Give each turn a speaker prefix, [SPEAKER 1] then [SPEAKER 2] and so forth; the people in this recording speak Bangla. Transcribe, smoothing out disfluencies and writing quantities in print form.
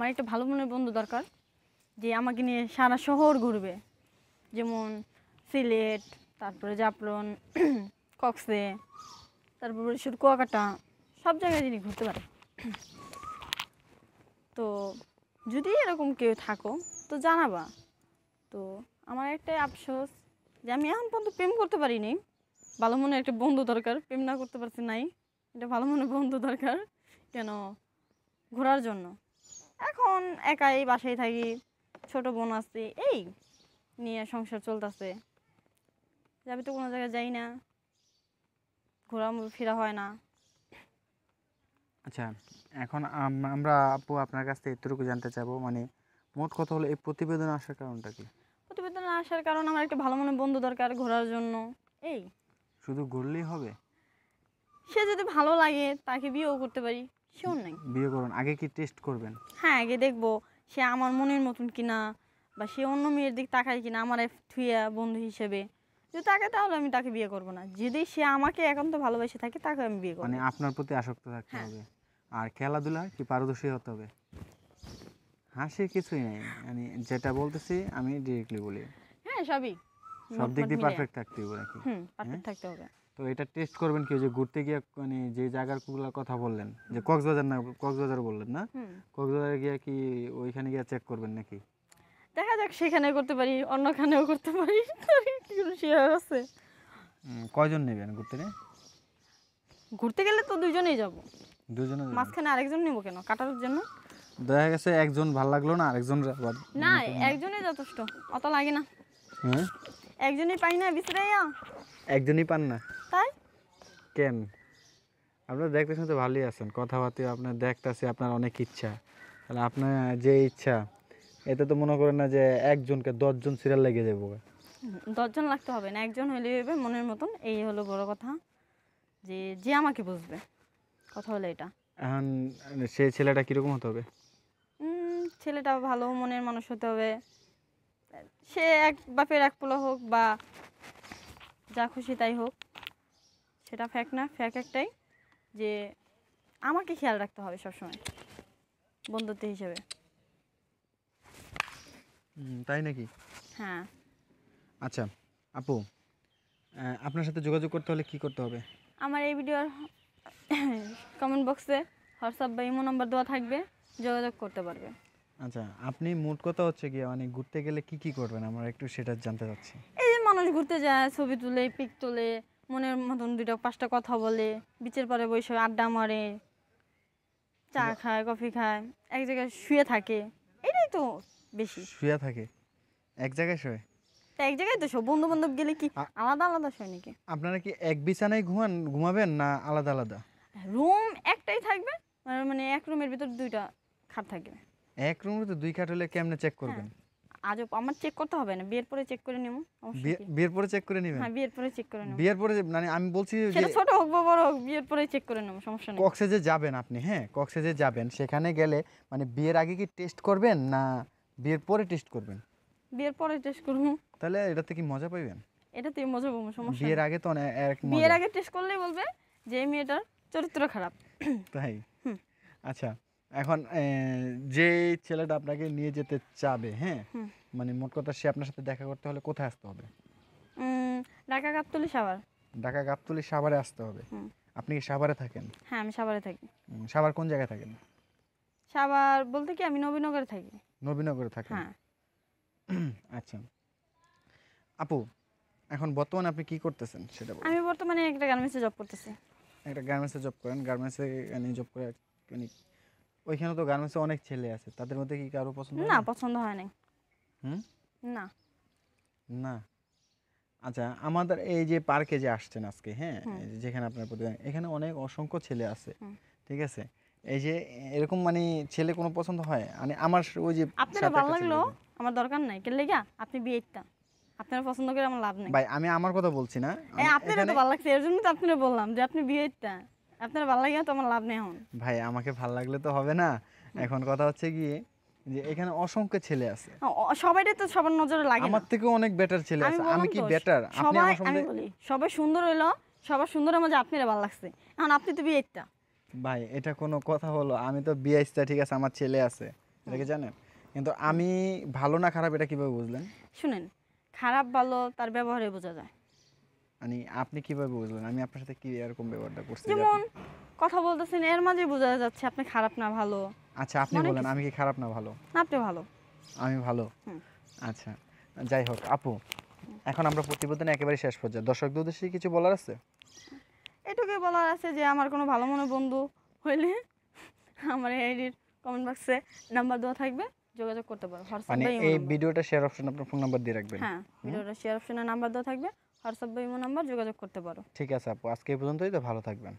[SPEAKER 1] আমার একটা ভালো মনের বন্ধু দরকার যে আমাকে নিয়ে সারা শহর ঘুরবে, যেমন সিলেট, তারপরে জাফলং, কক্সে, তারপরে শুধু কুয়াকাটা, সব জায়গায় যিনি ঘুরতে পারে। তো যদি এরকম কেউ থাকো তো জানাবা। তো আমার একটাই আফসোস যে আমি এখন পর্যন্ত প্রেম করতে পারিনি। ভালো মনে একটা বন্ধু দরকার, প্রেম না করতে পারছি নাই, এটা ভালো মনে বন্ধু দরকার। কেন? ঘোরার জন্য। এখন একাই বাসায় থাকি, ছোট বোন আছে, এই নিয়ে সংসার চলতেছে। যাবি তো কোনো জায়গায় যাই না, ঘোরা ফেরা হয় না।
[SPEAKER 2] আচ্ছা, এখন আমরা আপু আপনার কাছ থেকে এতটুকু জানতে চাবো, মানে মোট কথা হলো এই প্রতিবেদন আসার কারণটা কি?
[SPEAKER 1] প্রতিবেদনে আসার কারণ আমার একটা ভালো মনে বন্ধু দরকার ঘোরার জন্য। এই
[SPEAKER 2] শুধু ঘুরলেই হবে?
[SPEAKER 1] সে যদি ভালো লাগে তাকে বিয়েও করতে পারি, শিওর নাই।
[SPEAKER 2] বিয়ে করুন, আগে কি টেস্ট করবেন?
[SPEAKER 1] হ্যাঁ, আগে দেখবো সে আমার মনের মতন কিনা, বা সে অন্য মেয়ের দিক তাকায় কিনা আমার থুইয়া বন্ধু হিসেবে। যদি তাকে, তাহলে আমি তাকে বিয়ে করবো না। যদি সে আমাকে একান্ত ভালোবেসে থাকে তাকে আমি বিয়ে করবো।
[SPEAKER 2] মানে আপনার প্রতি আসক্ত থাকতে
[SPEAKER 1] হ্যাঁ।
[SPEAKER 2] হবে। আর খেলাধুলা কি পারদর্শী হতে হবে? হাসির কিছুই নেই, মানে যেটা বলতেছি আমি ডিরেক্টলি বলি,
[SPEAKER 1] হ্যাঁ, সবই
[SPEAKER 2] সব দিক
[SPEAKER 1] মোটমাট
[SPEAKER 2] দিয়ে
[SPEAKER 1] মিলে।
[SPEAKER 2] পারফেক্ট থাকতে হবে নাকি?
[SPEAKER 1] পারফেক্ট থাকতে হবে।
[SPEAKER 2] তো এটা টেস্ট করবেন কি, যে ঘুরতে গিয়ে মানে যে জায়গাগুলোর কথা বললেন, যে কক্সবাজার, না কক্সবাজার বললেন না, কক্সবাজারে গিয়ে কি ওইখানে গিয়ে চেক করবেন নাকি?
[SPEAKER 1] দেখা যাক, সেখানে করতে পারি, অন্যখানেও করতে পারি। শেয়ার আছে।
[SPEAKER 2] কয়জন নেবেন ঘুরতে?
[SPEAKER 1] ঘুরতে গেলে তো দুইজনেই যাব।
[SPEAKER 2] দুজনে যাবেন?
[SPEAKER 1] মাঝখানে আরেকজন নেবো কেন? কাটার জন্য?
[SPEAKER 2] দেখা গেছে একজন ভাল লাগলো না, আরেকজন আবার
[SPEAKER 1] না, একজনই যথেষ্ট, অত লাগে না।
[SPEAKER 2] হ্যাঁ,
[SPEAKER 1] একজনই পাই না বিছরাইয়া।
[SPEAKER 2] একজনই পান না?
[SPEAKER 1] তাই
[SPEAKER 2] কেন? আপনার দেখতে শুনতে ভালোই আছেন, কথাবার্তা আপনার দেখতেছে, আপনার অনেক ইচ্ছা। তাহলে আপনার যে ইচ্ছা, এতে তো মনে করেন না যে একজনকে 10জন সিরিয়াল লেগে যাবো।
[SPEAKER 1] 10জন লাগতে হবে না, একজন হলে হবে মনের মতন। এই হলো বড় কথা, যে যে আমাকে বুঝবে। কথা হলো এটা।
[SPEAKER 2] এখন সেই ছেলেটা কিরকম হতে হবে?
[SPEAKER 1] ছেলেটা ভালো মনের মানুষ হতে হবে। সে এক বাপের এক পোলা হোক বা যা খুশি তাই হোক, সেটা ফ্যাক্ট না। ফ্যাক্ট একটাই, যে আমাকে খেয়াল রাখতে হবে সবসময় বন্ধুত্ব হিসেবে।
[SPEAKER 2] তাই নাকি?
[SPEAKER 1] হ্যাঁ।
[SPEAKER 2] আচ্ছা আপু, আপনার সাথে যোগাযোগ করতে হলে কি করতে হবে?
[SPEAKER 1] আমার এই ভিডিওর কমেন্ট বক্সে হোয়াটসঅ্যাপ বা ইমো নাম্বার দেওয়া থাকবে, যোগাযোগ করতে পারবে।
[SPEAKER 2] আচ্ছা, আপনি মোট কথা হচ্ছে গিয়ে মানে ঘুরতে গেলে কি কি করবেন, আমরা একটু সেটা জানতে চাচ্ছি।
[SPEAKER 1] এই যে মানুষ ঘুরতে যায়, ছবি তুলে, পিক তোলে, মনের মতন 2-5টা কথা বলে, বিচের পরে বসে আড্ডা মারে, চা খায়, কফি খায়, এক জায়গায় শুয়ে থাকে। এটাই তো বেশি।
[SPEAKER 2] শুয়ে থাকে এক জায়গায় শুয়ে?
[SPEAKER 1] তা এক জায়গায় তো সব বন্ধু বান্ধব গেলে কি আলাদা আলাদা শোয় নাকি?
[SPEAKER 2] আপনারা কি এক বিছানায় ঘুমাবেন না আলাদা আলাদা?
[SPEAKER 1] রুম একটাই থাকবে, মানে এক রুমের ভিতর 2টা খাট থাকবে।
[SPEAKER 2] এক রুমে তো 2 খাট হলে কেমনে চেক করবেন?
[SPEAKER 1] আজব, আমার চেক করতে হবে না, বিয়ের পরে চেক করে নেবো।
[SPEAKER 2] বিয়ের পরে চেক করে নেবেন?
[SPEAKER 1] হ্যাঁ, বিয়ের পরে চেক করে নেবো।
[SPEAKER 2] বিয়ের পরে মানে আমি বলছি যে
[SPEAKER 1] সেটা ছোট হোক বা বড় হোক, বিয়ের পরে চেক করে নেবো, সমস্যা নেই।
[SPEAKER 2] কক্সে যে যাবেন আপনি, হ্যাঁ কক্সে যে যাবেন, সেখানে গেলে মানে বিয়ের আগে কি টেস্ট করবেন না বিয়ের পরে টেস্ট করবেন?
[SPEAKER 1] বিয়ের পরে টেস্ট করবো।
[SPEAKER 2] তাহলে এটাতে কি মজা পাইবেন?
[SPEAKER 1] এটাতেই মজা পাবো, সমস্যা
[SPEAKER 2] বিয়ের
[SPEAKER 1] নেই।
[SPEAKER 2] আগে তো এক
[SPEAKER 1] বিয়ের
[SPEAKER 2] মজা।
[SPEAKER 1] আগে টেস্ট করলেই বলবে যে এই মেয়েটার চরিত্র খারাপ।
[SPEAKER 2] তাই? আচ্ছা, এখন যে ছেলেটা আপনাকে নিয়ে যেতে চাবে, হ্যাঁ মানে মোট কথা সে আপনার সাথে দেখা করতে হলে কোথায় আসতে হবে?
[SPEAKER 1] ঢাকা গাবতলী সাভার।
[SPEAKER 2] ঢাকা গাবতলী সাভারে আসতে হবে। আপনি কি সাভারে থাকেন?
[SPEAKER 1] হ্যাঁ, আমি সাভারে থাকি।
[SPEAKER 2] সাভার কোন জায়গায় থাকেন?
[SPEAKER 1] সাভার বলতে কি, আমি নবীনগরে থাকি।
[SPEAKER 2] নবীনগরে থাকেন?
[SPEAKER 1] হ্যাঁ।
[SPEAKER 2] আচ্ছা আপু, এখন বর্তমানে আপনি কি করতেছেন সেটা বলুন।
[SPEAKER 1] আমি বর্তমানে একটা গার্মেন্টসে জব করতেছি।
[SPEAKER 2] একটা গার্মেন্টসে জব করেন? গার্মেন্টসে মানে জব করে মানে ওইখানে তো গার্মেন্টসে অনেক ছেলে আছে, তাদের মধ্যে কি কারো পছন্দ হয়
[SPEAKER 1] না,
[SPEAKER 2] না?
[SPEAKER 1] পছন্দ হয় নাই। না।
[SPEAKER 2] না। আচ্ছা, আমাদের এই যে পার্কে যে আসছেন আজকে, হ্যাঁ এই যে যেখানে আপনার প্রতিদিন এখানে অনেক অসংখ্য ছেলে আছে, ঠিক আছে, এই যে এরকম মানে ছেলে কোনো পছন্দ হয়? মানে আমার ওই যে
[SPEAKER 1] আপনারা ভালো লাগলো, আমার দরকার নাই। কেন লেগা আপনি বিয়েটা আপনারা পছন্দ করে আমার লাভ নাই।
[SPEAKER 2] ভাই আমি আমার কথা বলছি না,
[SPEAKER 1] আপনারা তো ভালো লাগছে, এর জন্য তো আপনারা বললাম যে আপনি বিয়েটা আপনারা ভালো লাগে, তো আমার লাভ নেই এখন।
[SPEAKER 2] ভাই আমাকে ভালো লাগলে তো হবে না, এখন কথা হচ্ছে গিয়ে যে এখানে অসংখ্য ছেলে আছে।
[SPEAKER 1] সবাইটাই তো সবার নজরে লাগে না।
[SPEAKER 2] আমার থেকেও অনেক বেটার ছেলে আছে, আমি কি বেটার? আপনি
[SPEAKER 1] সবাই,
[SPEAKER 2] আমার
[SPEAKER 1] আমি
[SPEAKER 2] সম্বন্ধে
[SPEAKER 1] বলি সবাই সুন্দর হইলো, সবার সুন্দরের মাঝে আপনারা ভালো লাগছে, এখন আপনি তো বিয়েটা।
[SPEAKER 2] ভাই এটা কোনো কথা হলো? আমি তো বিয়েটা ঠিক আছে, আমার ছেলে আছে, এটা কি জানেন? কিন্তু আমি ভালো না খারাপ এটা কিভাবে বুঝলেন?
[SPEAKER 1] শুনেন, খারাপ ভালো তার ব্যবহারে বোঝা যায়।
[SPEAKER 2] মানে আপনি কিভাবে বুঝলেন আমি আপনার সাথে কি এরকম ব্যবহারটা করছি যে
[SPEAKER 1] যেমন কথা বলতেছেন এর মাঝে বোঝা যাচ্ছে আপনি খারাপ না ভালো।
[SPEAKER 2] আচ্ছা আপনি
[SPEAKER 1] অনেক
[SPEAKER 2] বলেন
[SPEAKER 1] কিছু।
[SPEAKER 2] আমি কি খারাপ না ভালো?
[SPEAKER 1] না, আপনি ভালো।
[SPEAKER 2] আমি ভালো।
[SPEAKER 1] হুম।
[SPEAKER 2] আচ্ছা যাই হোক আপু, এখন আমরা প্রতিবেদনে একেবারে শেষ পর্যায়ে দর্শকদের উদ্দেশ্যে কিছু বলার আছে?
[SPEAKER 1] এটুকুই বলার আছে যে আমার কোনো ভালো মনে বন্ধু হইলে আমার আইডির কমেন্ট বক্সে নাম্বার দেওয়া থাকবে, যোগাযোগ করতে পারো। হোয়াটসঅ্যাপ
[SPEAKER 2] মানে
[SPEAKER 1] বা ইমো
[SPEAKER 2] এই
[SPEAKER 1] নাম্বার।
[SPEAKER 2] ভিডিওটা শেয়ার অপশন আপনার ফোন নাম্বার দিয়ে রাখবেন।
[SPEAKER 1] হ্যাঁ, ভিডিওটা শেয়ার অপশনে নাম্বার দেওয়া থাকবে, হোয়াটসঅ্যাপ বা ইমো নাম্বার, যোগাযোগ করতে পারো।
[SPEAKER 2] ঠিক আছে আপু, আজকে এই পর্যন্তই, তো ভালো থাকবেন।